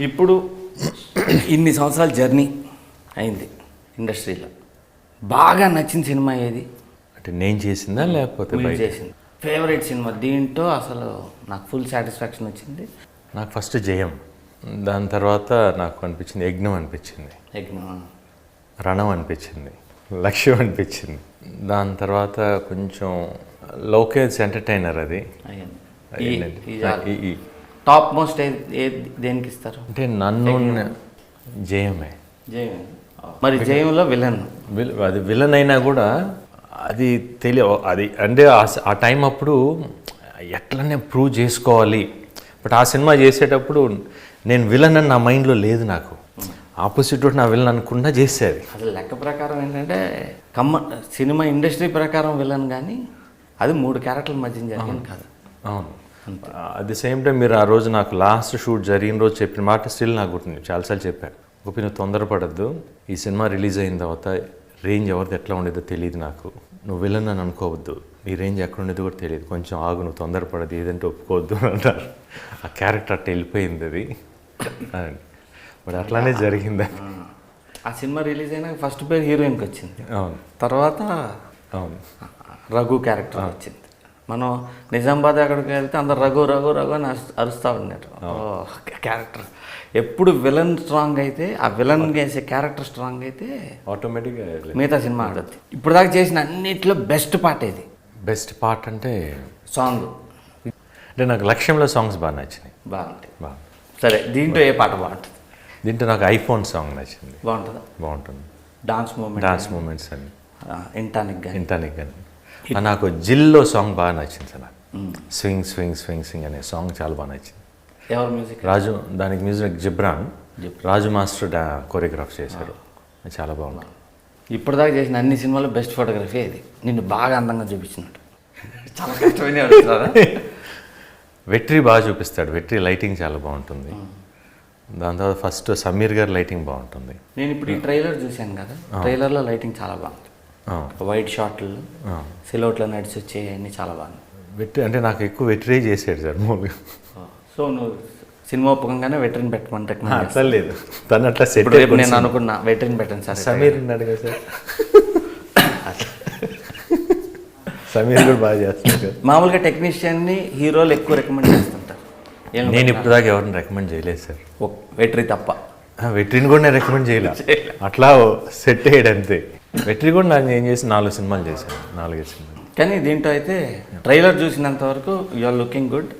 ఇప్పుడు ఇన్ని సంవత్సరాల జర్నీ అయింది ఇండస్ట్రీలో, బాగా నచ్చిన సినిమా ఏది? అంటే నేను చేసిందా లేకపోతే మీరు చేసింది ఫేవరెట్ సినిమా? దీంట్లో అసలు నాకు ఫుల్ సాటిస్ఫాక్షన్ వచ్చింది. నాకు ఫస్ట్ జయం, దాని తర్వాత నాకు అనిపించింది యజ్ఞం అనిపించింది, రణం అనిపించింది, లక్ష్యం అనిపించింది. దాని తర్వాత కొంచెం లోకేష్ ఎంటర్టైనర్ అది టాప్ మోస్ట్ దేనికి ఇస్తారు? అంటే నన్ను జయమే. జయం. మరి జయంలో విలన్, అది విలన్ అయినా కూడా అది అది అంటే ఆ టైం అప్పుడు ఎట్లనే ప్రూవ్ చేసుకోవాలి. బట్ ఆ సినిమా చేసేటప్పుడు నేను విలన్ అని నా మైండ్లో లేదు, నాకు ఆపోజిట్ నా విలన్ అనుకుండా చేసేది. అసలు లెక్క ప్రకారం ఏంటంటే సినిమా ఇండస్ట్రీ ప్రకారం విలన్, కానీ అది 3 క్యారెక్టర్ల మధ్య జరిగింది కాదు. అవును. అట్ ది సేమ్ టైం మీరు ఆ రోజు నాకు లాస్ట్ షూట్ జరిగిన రోజు చెప్పిన మాట స్టిల్ నాకు గుర్తుంది, చాలాసార్లు చెప్పాను. గోపి నువ్వు తొందరపడద్దు, ఈ సినిమా రిలీజ్ అయిన తర్వాత రేంజ్ ఎవరిది ఎట్లా ఉండేదో తెలియదు, నాకు నువ్వు విలన్ అని అనుకోవద్దు, నీ రేంజ్ ఎక్కడ ఉండేదో కూడా తెలియదు, కొంచెం ఆగు, నువ్వు తొందరపడద్దు, ఏదంటే ఒప్పుకోవద్దు అంటారు. ఆ క్యారెక్టర్ అట్లా వెళ్ళిపోయింది అది. బట్ అట్లానే జరిగింది. ఆ సినిమా రిలీజ్ అయినా ఫస్ట్ పేరు హీరోయిన్కి వచ్చింది. అవును. తర్వాత అవును రఘు క్యారెక్టర్ వచ్చింది. మనం నిజామాబాద్ అక్కడికి వెళ్తే అందరు రఘు రఘు రఘు అని అరుస్తూ ఉన్నారు. క్యారెక్టర్ ఎప్పుడు విలన్ స్ట్రాంగ్ అయితే, ఆ విలన్ వేసే క్యారెక్టర్ స్ట్రాంగ్ అయితే ఆటోమేటిక్గా మిగతా సినిమా ఆడద్ది. ఇప్పుడు దాకా చేసిన అన్నిట్లో బెస్ట్ పార్ట్ ఏది? బెస్ట్ పార్ట్ అంటే సాంగ్ అంటే నాకు లక్ష్యంలో సాంగ్స్ బాగా నచ్చినాయి. బాగుంటాయి. సరే, దీంట్లో ఏ పాట బాగుంటుంది? దీంట్లో నాకు ఐఫోన్ సాంగ్ నచ్చింది. బాగుంటుందా? బాగుంటుంది. డాన్స్ మూమెంట్స్ అని ఇంటానిక్ కానీ నాకు జిల్లో సాంగ్ బాగా నచ్చింది సార్. నాకు స్వింగ్ స్వింగ్ స్వింగ్ స్వింగ్ అనే సాంగ్ చాలా బాగా నచ్చింది. ఎవరు మ్యూజిక్? రాజు, దానికి మ్యూజిక్ జిబ్రాన్, రాజు మాస్టర్ కొరియోగ్రాఫ్ చేశారు. చాలా బాగుంటుంది. ఇప్పటిదాకా చేసిన అన్ని సినిమాల్లో బెస్ట్ ఫోటోగ్రఫీ ఇది. నిన్ను బాగా అందంగా చూపించినట్టు. చాలా కష్టమైన అడుగుతారా? వెట్రీ బాగా చూపిస్తాడు. వెట్రీ లైటింగ్ చాలా బాగుంటుంది. దాని తర్వాత ఫస్ట్ సమీర్ గారి లైటింగ్ బాగుంటుంది. నేను ఇప్పుడు ఈ ట్రైలర్ చూశాను కదా, ట్రైలర్లో లైటింగ్ చాలా బాగుంది. వైట్ షాట్లు, సిలౌట్లో నడిచి వచ్చేవన్నీ చాలా బాగుంది. వెట్రీ అంటే నాకు ఎక్కువ వెట్రీ చేసాడు సార్ మూవీ. సో నువ్వు సినిమా ఒప్పుకోగానే వెటరీని పెట్టమంటే అట్లా లేదు, తను అట్లా సెట్. నేను అనుకున్నా వెటరీని పెట్టండి సార్. సమీర్ అడిగా సార్. సమీర్ కూడా బాగా చేస్తాడు. మామూలుగా టెక్నీషియన్ని హీరోలు ఎక్కువ రికమెండ్ చేస్తుంటారు. నేను ఇప్పుడు దాకా ఎవరిని రికమెండ్ చేయలేదు సార్, వెటరీ తప్ప. వెటరీని కూడా నేను రికమెండ్ చేయలేదు, అట్లా సెట్ అయ్యాడు. వెటరీ కూడా నాకు ఏం చేసి 4 సినిమాలు చేశాను, 4 సినిమాలు. కానీ దీంట్లో అయితే ట్రైలర్ చూసినంత వరకు యు ఆర్ లుకింగ్ గుడ్.